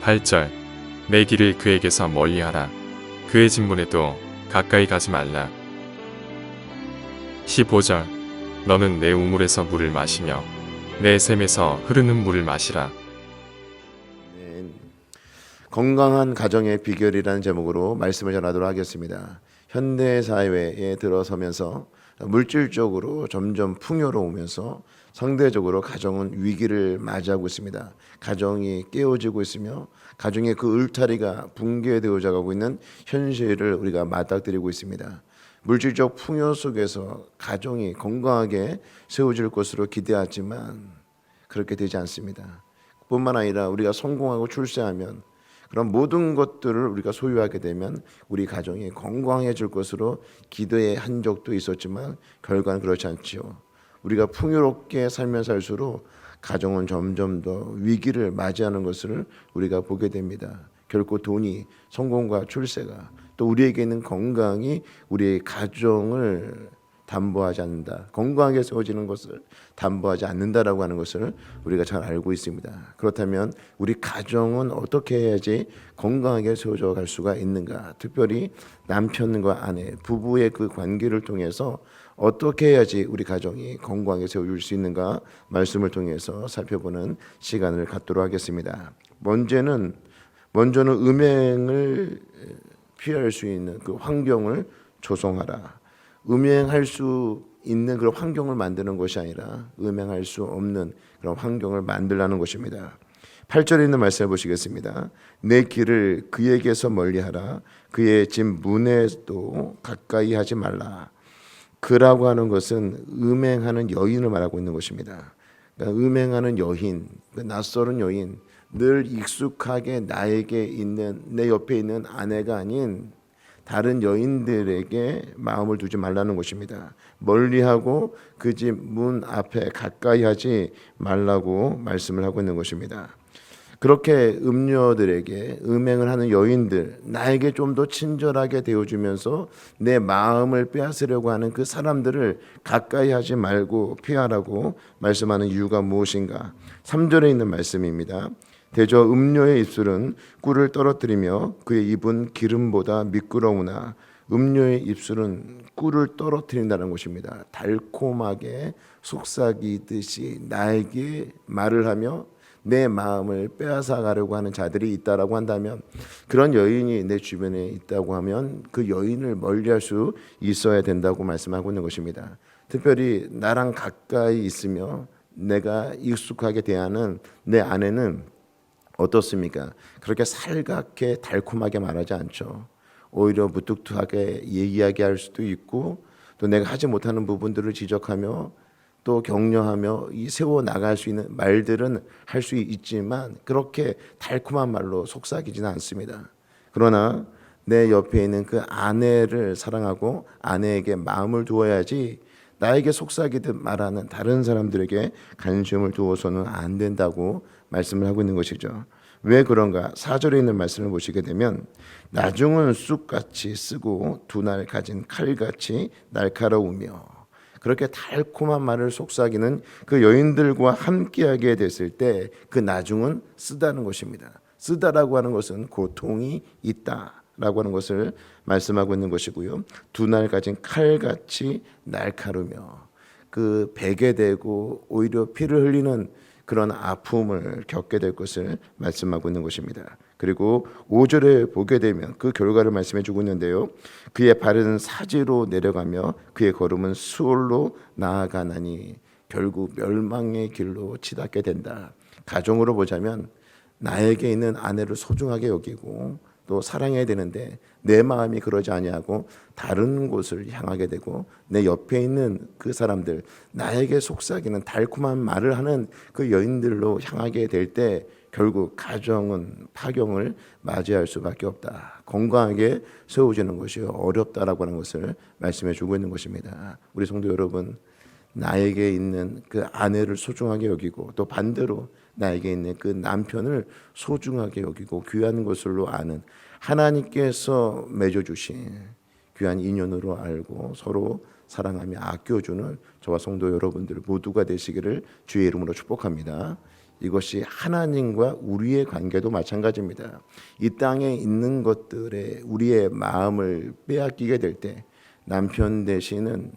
8절 내 길을 그에게서 멀리하라. 그의 진문에도 가까이 가지 말라. 15절 너는 내 우물에서 물을 마시며 내 샘에서 흐르는 물을 마시라. 건강한 가정의 비결이라는 제목으로 말씀을 전하도록 하겠습니다. 현대 사회에 들어서면서 물질적으로 점점 풍요로우면서 상대적으로 가정은 위기를 맞이하고 있습니다. 가정이 깨어지고 있으며 가정의 그 울타리가 붕괴되어져 가고 있는 현실을 우리가 맞닥뜨리고 있습니다. 물질적 풍요 속에서 가정이 건강하게 세워질 것으로 기대하지만 그렇게 되지 않습니다. 뿐만 아니라 우리가 성공하고 출세하면 그런 모든 것들을 우리가 소유하게 되면 우리 가정이 건강해질 것으로 기대한 적도 있었지만 결과는 그렇지 않지요. 우리가 풍요롭게 살면 살수록 가정은 점점 더 위기를 맞이하는 것을 우리가 보게 됩니다. 결코 돈이, 성공과 출세가 또 우리에게 있는 건강이 우리의 가정을 담보하지 않는다. 건강하게 세워지는 것을 담보하지 않는다라고 하는 것을 우리가 잘 알고 있습니다. 그렇다면 우리 가정은 어떻게 해야지 건강하게 세워져 갈 수가 있는가? 특별히 남편과 아내, 부부의 그 관계를 통해서 어떻게 해야지 우리 가정이 건강하게 세워질 수 있는가? 말씀을 통해서 살펴보는 시간을 갖도록 하겠습니다. 먼저는 음행을 피할 수 있는 그 환경을 조성하라. 음행할 수 있는 그런 환경을 만드는 것이 아니라 음행할 수 없는 그런 환경을 만들라는 것입니다. 8절에 있는 말씀을 보시겠습니다. 내 길을 그에게서 멀리하라. 그의 집 문에도 가까이 하지 말라. 그라고 하는 것은 음행하는 여인을 말하고 있는 것입니다. 그러니까 음행하는 여인, 낯설은 여인, 늘 익숙하게 나에게 있는 내 옆에 있는 아내가 아닌 다른 여인들에게 마음을 두지 말라는 것입니다. 멀리하고 그 집 문 앞에 가까이 하지 말라고 말씀을 하고 있는 것입니다. 그렇게 음녀들에게 음행을 하는 여인들, 나에게 좀 더 친절하게 대해주면서 내 마음을 빼앗으려고 하는 그 사람들을 가까이 하지 말고 피하라고 말씀하는 이유가 무엇인가? 3절에 있는 말씀입니다. 대저 음녀의 입술은 꿀을 떨어뜨리며 그의 입은 기름보다 미끄러우나 음녀의 입술은 꿀을 떨어뜨린다는 것입니다. 달콤하게 속삭이듯이 나에게 말을 하며 내 마음을 빼앗아 가려고 하는 자들이 있다라고 한다면, 그런 여인이 내 주변에 있다고 하면 그 여인을 멀리할 수 있어야 된다고 말씀하고 있는 것입니다. 특별히 나랑 가까이 있으며 내가 익숙하게 대하는 내 아내는 어떻습니까? 그렇게 살갑게 달콤하게 말하지 않죠. 오히려 무뚝뚝하게 이야기할 수도 있고, 또 내가 하지 못하는 부분들을 지적하며 또 격려하며 세워 나갈 수 있는 말들은 할 수 있지만 그렇게 달콤한 말로 속삭이지는 않습니다. 그러나 내 옆에 있는 그 아내를 사랑하고 아내에게 마음을 두어야지 나에게 속삭이듯 말하는 다른 사람들에게 관심을 두어서는 안 된다고 말씀을 하고 있는 것이죠. 왜 그런가? 4절에 있는 말씀을 보시게 되면 나중은 쑥같이 쓰고 두 날 가진 칼같이 날카로우며, 그렇게 달콤한 말을 속삭이는 그 여인들과 함께하게 됐을 때 그 나중은 쓰다는 것입니다. 쓰다라고 하는 것은 고통이 있다라고 하는 것을 말씀하고 있는 것이고요. 두 날 가진 칼같이 날카로우며, 그 베게 되고 오히려 피를 흘리는 그런 아픔을 겪게 될 것을 말씀하고 있는 것입니다. 그리고 5절에 보게 되면 그 결과를 말씀해 주고 있는데요. 그의 발은 사지로 내려가며 그의 걸음은 수월로 나아가나니, 결국 멸망의 길로 치닫게 된다. 가정으로 보자면 나에게 있는 아내를 소중하게 여기고 또 사랑해야 되는데 내 마음이 그러지 아니하고 다른 곳을 향하게 되고, 내 옆에 있는 그 사람들, 나에게 속삭이는 달콤한 말을 하는 그 여인들로 향하게 될 때 결국 가정은 파경을 맞이할 수밖에 없다. 건강하게 세워지는 것이 어렵다라고 하는 것을 말씀해 주고 있는 것입니다. 우리 성도 여러분, 나에게 있는 그 아내를 소중하게 여기고 또 반대로 나에게 있는 그 남편을 소중하게 여기고 귀한 것으로 아는, 하나님께서 맺어주신 귀한 인연으로 알고 서로 사랑하며 아껴주는 저와 성도 여러분들 모두가 되시기를 주의 이름으로 축복합니다. 이것이 하나님과 우리의 관계도 마찬가지입니다. 이 땅에 있는 것들에 우리의 마음을 빼앗기게 될 때 남편 되시는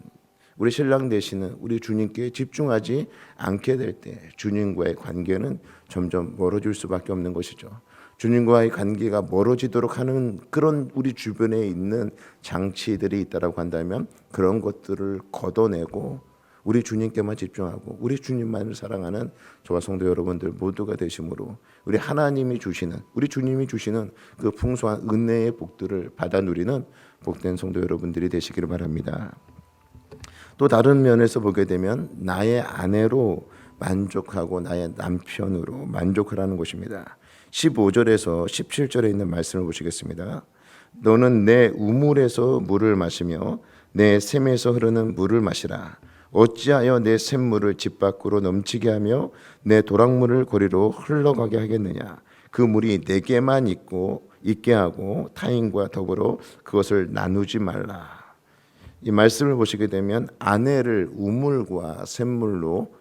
우리 신랑 되시는 우리 주님께 집중하지 않게 될 때 주님과의 관계는 점점 멀어질 수밖에 없는 것이죠. 주님과의 관계가 멀어지도록 하는 그런 우리 주변에 있는 장치들이 있다라고 한다면 그런 것들을 걷어내고 우리 주님께만 집중하고 우리 주님만을 사랑하는 저와 성도 여러분들 모두가 되심으로 우리 하나님이 주시는 우리 주님이 주시는 그 풍성한 은혜의 복들을 받아 누리는 복된 성도 여러분들이 되시기를 바랍니다. 또 다른 면에서 보게 되면 나의 아내로 만족하고 나의 남편으로 만족하라는 것입니다. 15절에서 17절에 있는 말씀을 보시겠습니다. 너는 내 우물에서 물을 마시며 내 샘에서 흐르는 물을 마시라. 어찌하여 내 샘물을 집 밖으로 넘치게 하며 내 도랑물을 거리로 흘러가게 하겠느냐. 그 물이 내게만 있게 하고 타인과 더불어 그것을 나누지 말라. 이 말씀을 보시게 되면 아내를 우물과 샘물로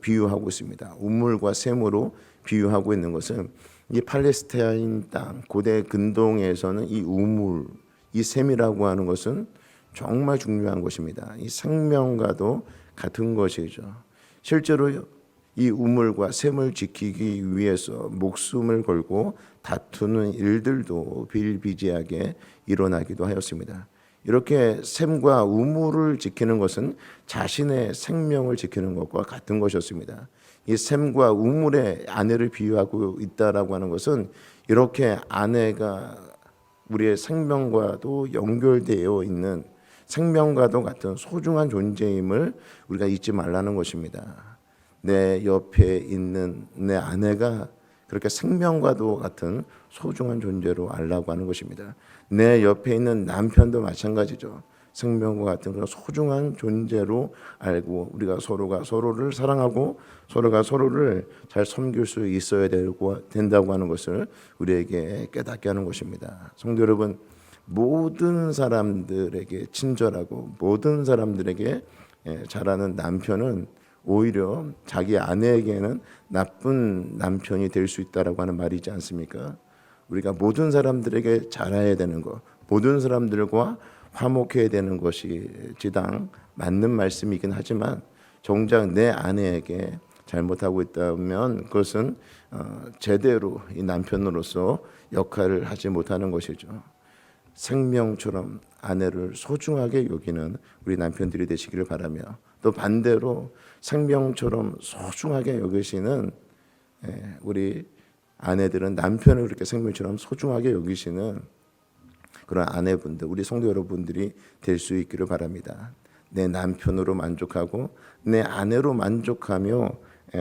비유하고 있습니다. 우물과 샘으로 비유하고 있는 것은 이 팔레스타인 땅 고대 근동에서는 이 우물, 이 샘이라고 하는 것은 정말 중요한 것입니다. 이 생명과도 같은 것이죠. 실제로 이 우물과 샘을 지키기 위해서 목숨을 걸고 다투는 일들도 비일비재하게 일어나기도 하였습니다. 이렇게 샘과 우물을 지키는 것은 자신의 생명을 지키는 것과 같은 것이었습니다. 이 샘과 우물의 아내를 비유하고 있다라고 하는 것은 이렇게 아내가 우리의 생명과도 연결되어 있는 생명과도 같은 소중한 존재임을 우리가 잊지 말라는 것입니다. 내 옆에 있는 내 아내가 그렇게 생명과도 같은 소중한 존재로 알라고 하는 것입니다. 내 옆에 있는 남편도 마찬가지죠. 생명과 같은 그런 소중한 존재로 알고 우리가 서로가 서로를 사랑하고 서로가 서로를 잘 섬길 수 있어야 된다고 하는 것을 우리에게 깨닫게 하는 것입니다. 성도 여러분, 모든 사람들에게 친절하고 모든 사람들에게 잘하는 남편은 오히려 자기 아내에게는 나쁜 남편이 될 수 있다라고 하는 말이지 않습니까? 우리가 모든 사람들에게 잘해야 되는 것, 모든 사람들과 화목해야 되는 것이 지당 맞는 말씀이긴 하지만 정작 내 아내에게 잘못하고 있다면 그것은 제대로 이 남편으로서 역할을 하지 못하는 것이죠. 생명처럼 아내를 소중하게 여기는 우리 남편들이 되시기를 바라며 또 반대로 생명처럼 소중하게 여기시는 우리 아내들은 남편을 그렇게 생명처럼 소중하게 여기시는 그런 아내분들, 우리 성도 여러분들이 될 수 있기를 바랍니다. 내 남편으로 만족하고 내 아내로 만족하며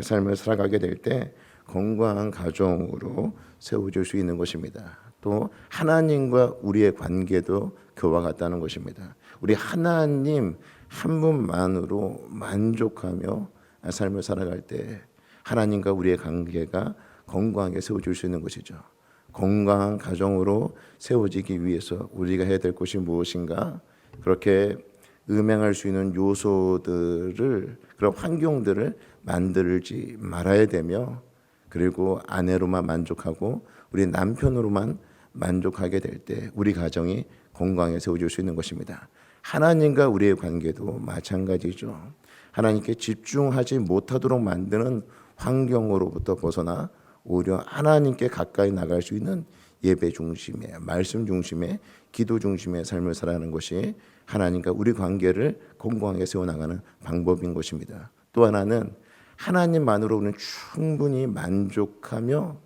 삶을 살아가게 될 때 건강한 가정으로 세워질 수 있는 것입니다. 또 하나님과 우리의 관계도 그와 같다는 것입니다. 우리 하나님 한 분만으로 만족하며 삶을 살아갈 때 하나님과 우리의 관계가 건강하게 세워질 수 있는 것이죠. 건강한 가정으로 세워지기 위해서 우리가 해야 될 것이 무엇인가? 그렇게 음행할 수 있는 요소들을 그런 환경들을 만들지 말아야 되며 그리고 아내로만 만족하고 우리 남편으로만 만족하게 될 때 우리 가정이 건강하게 세워질 수 있는 것입니다. 하나님과 우리의 관계도 마찬가지죠. 하나님께 집중하지 못하도록 만드는 환경으로부터 벗어나 오히려 하나님께 가까이 나갈 수 있는 예배 중심의 말씀 중심의 기도 중심의 삶을 살아가는 것이 하나님과 우리 관계를 건강하게 세워나가는 방법인 것입니다. 또 하나는 하나님만으로 우리는 충분히 만족하며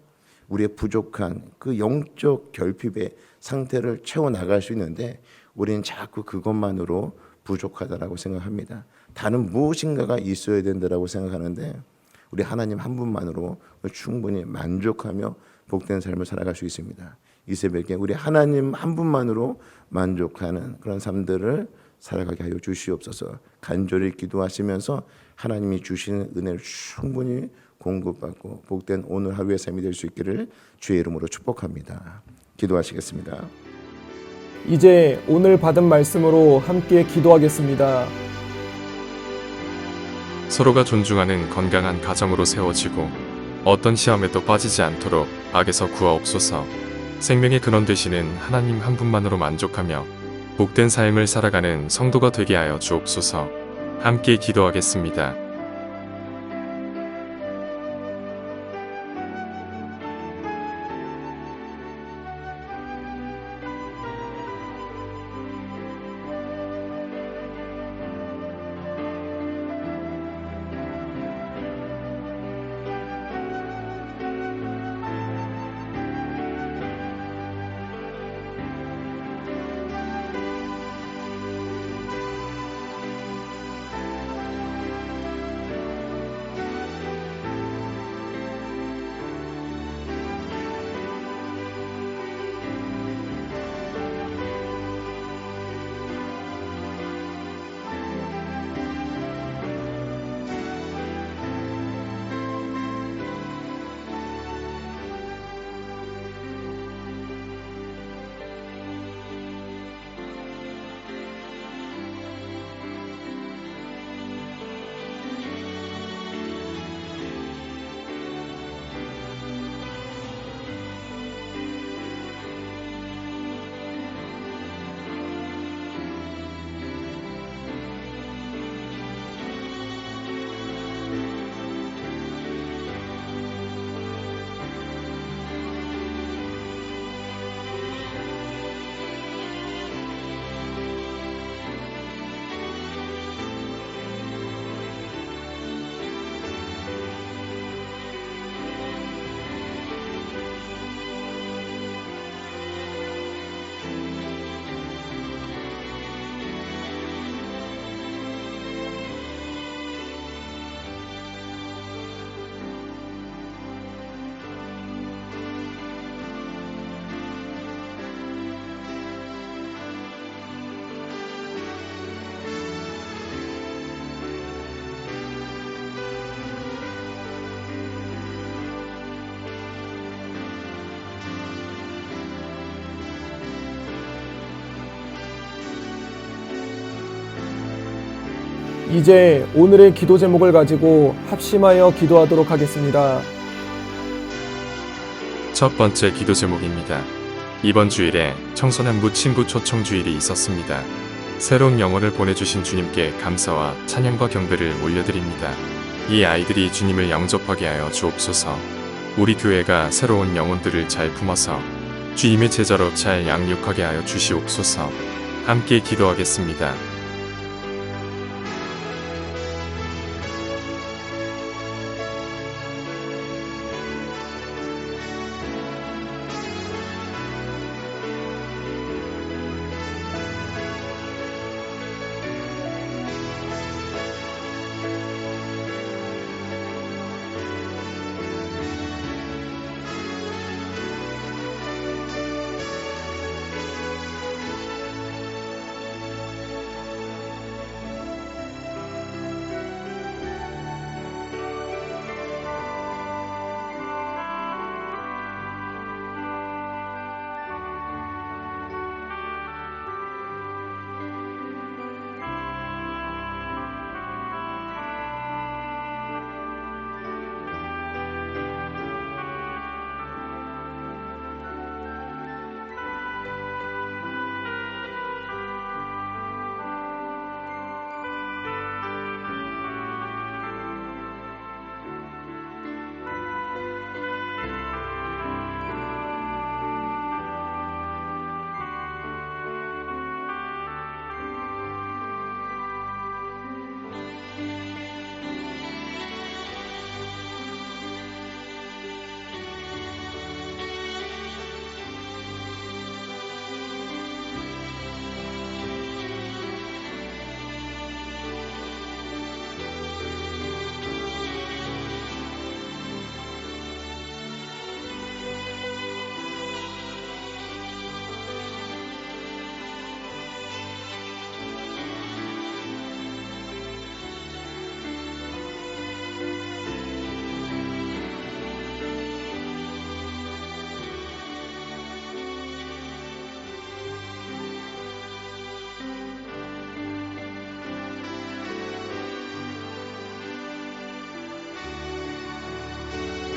우리의 부족한 그 영적 결핍의 상태를 채워나갈 수 있는데 우리는 자꾸 그것만으로 부족하다라고 생각합니다. 다른 무엇인가가 있어야 된다라고 생각하는데 우리 하나님 한 분만으로 충분히 만족하며 복된 삶을 살아갈 수 있습니다. 이 새벽에 우리 하나님 한 분만으로 만족하는 그런 삶들을 살아가게 하여 주시옵소서. 간절히 기도하시면서 하나님이 주시는 은혜를 충분히 공급받고 복된 오늘 하루의 삶이 될 수 있기를 주의 이름으로 축복합니다. 기도하시겠습니다. 이제 오늘 받은 말씀으로 함께 기도하겠습니다. 서로가 존중하는 건강한 가정으로 세워지고 어떤 시험에도 빠지지 않도록 악에서 구하옵소서. 생명의 근원 되시는 하나님 한 분만으로 만족하며 복된 삶을 살아가는 성도가 되게 하여 주옵소서. 함께 기도하겠습니다. 이제 오늘의 기도 제목을 가지고 합심하여 기도하도록 하겠습니다. 첫 번째 기도 제목입니다. 이번 주일에 청소년부 친구 초청 주일이 있었습니다. 새로운 영혼을 보내주신 주님께 감사와 찬양과 경배를 올려드립니다. 이 아이들이 주님을 영접하게 하여 주옵소서. 우리 교회가 새로운 영혼들을 잘 품어서 주님의 제자로 잘 양육하게 하여 주시옵소서. 함께 기도하겠습니다.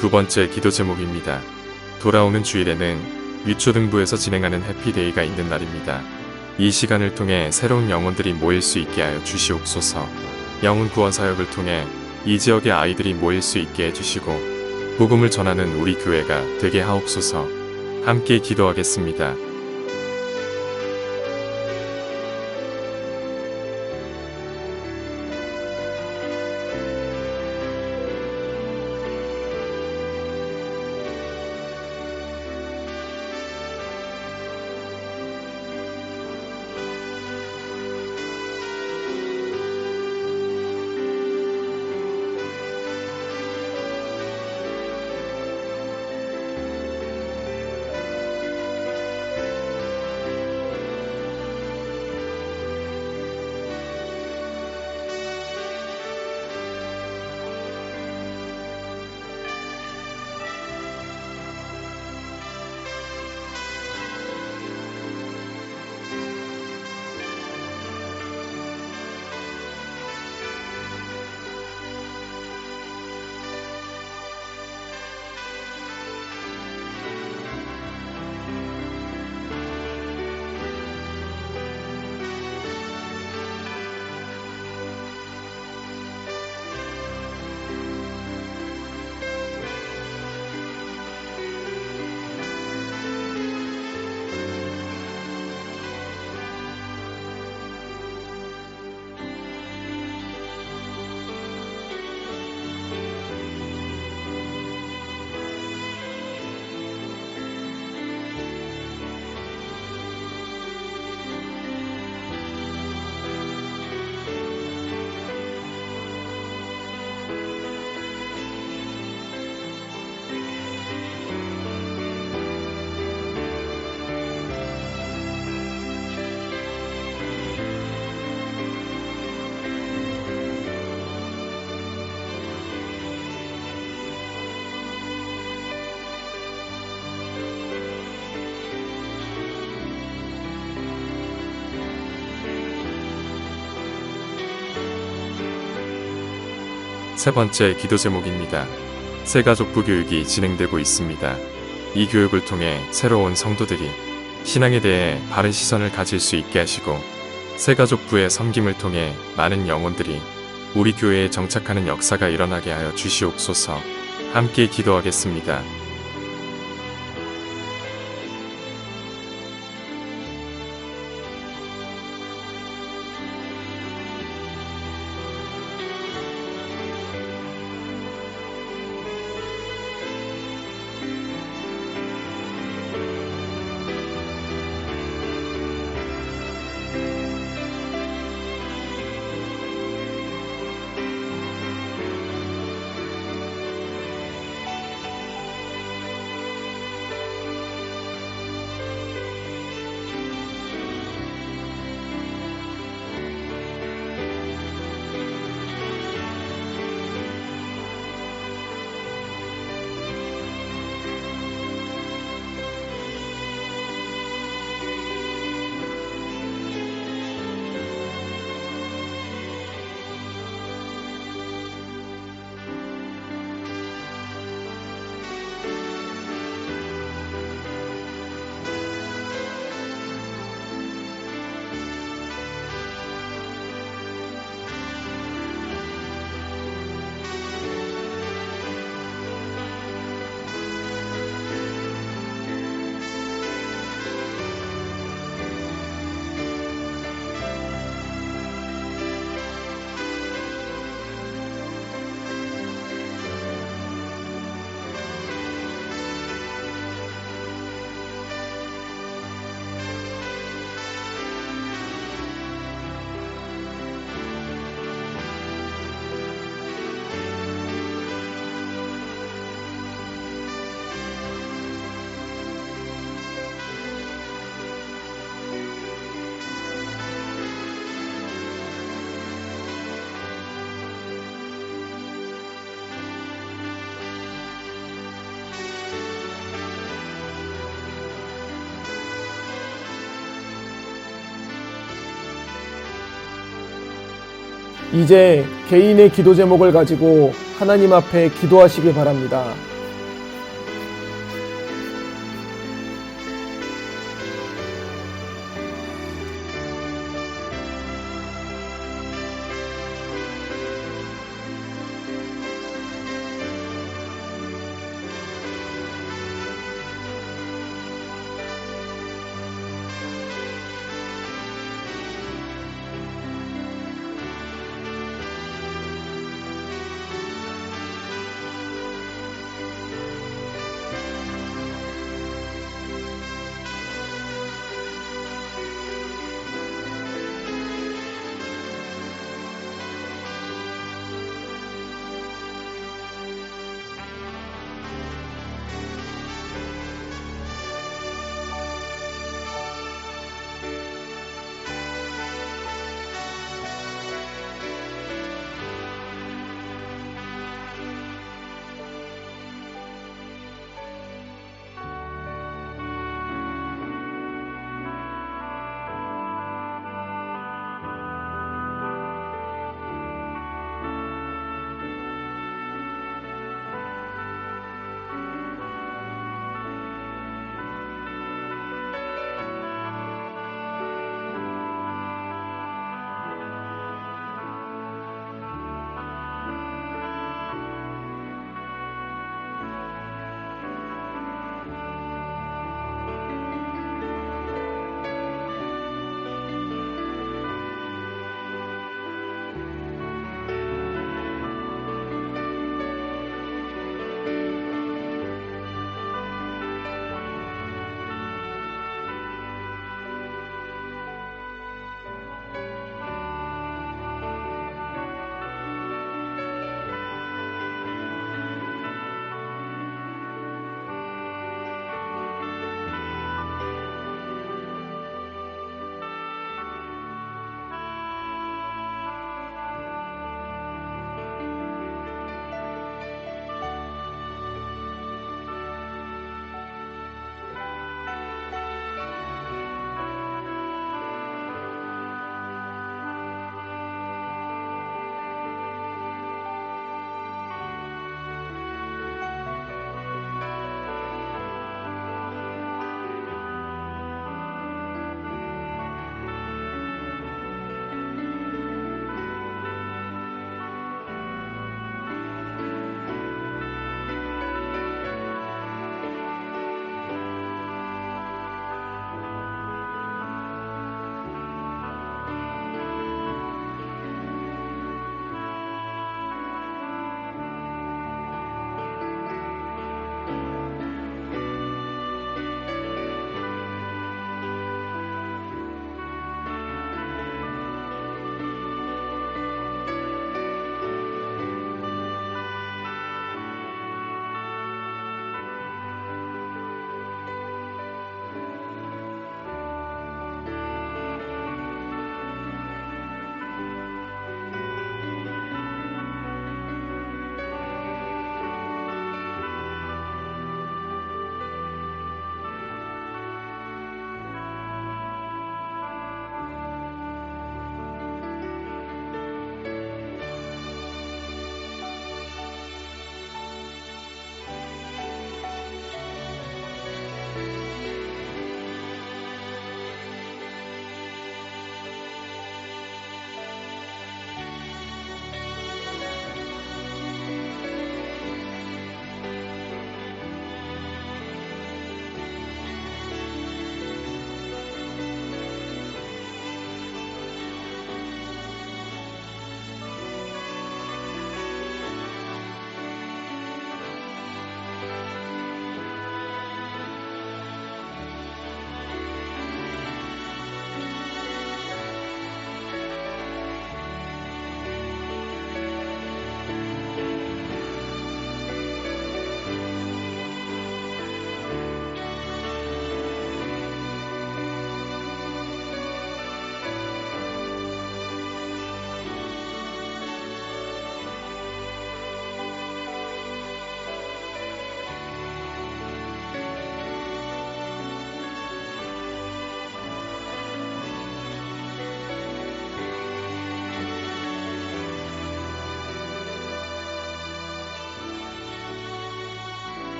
두 번째 기도 제목입니다. 돌아오는 주일에는 위초등부에서 진행하는 해피데이가 있는 날입니다. 이 시간을 통해 새로운 영혼들이 모일 수 있게 하여 주시옵소서. 영혼 구원 사역을 통해 이 지역의 아이들이 모일 수 있게 해주시고 복음을 전하는 우리 교회가 되게 하옵소서. 함께 기도하겠습니다. 세 번째 기도 제목입니다. 새가족부 교육이 진행되고 있습니다. 이 교육을 통해 새로운 성도들이 신앙에 대해 바른 시선을 가질 수 있게 하시고 새가족부의 섬김을 통해 많은 영혼들이 우리 교회에 정착하는 역사가 일어나게 하여 주시옵소서. 함께 기도하겠습니다. 이제 개인의 기도 제목을 가지고 하나님 앞에 기도하시기 바랍니다.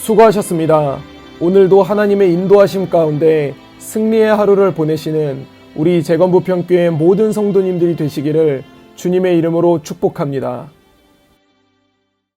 수고하셨습니다. 오늘도 하나님의 인도하심 가운데 승리의 하루를 보내시는 우리 재건부평교회 모든 성도님들이 되시기를 주님의 이름으로 축복합니다.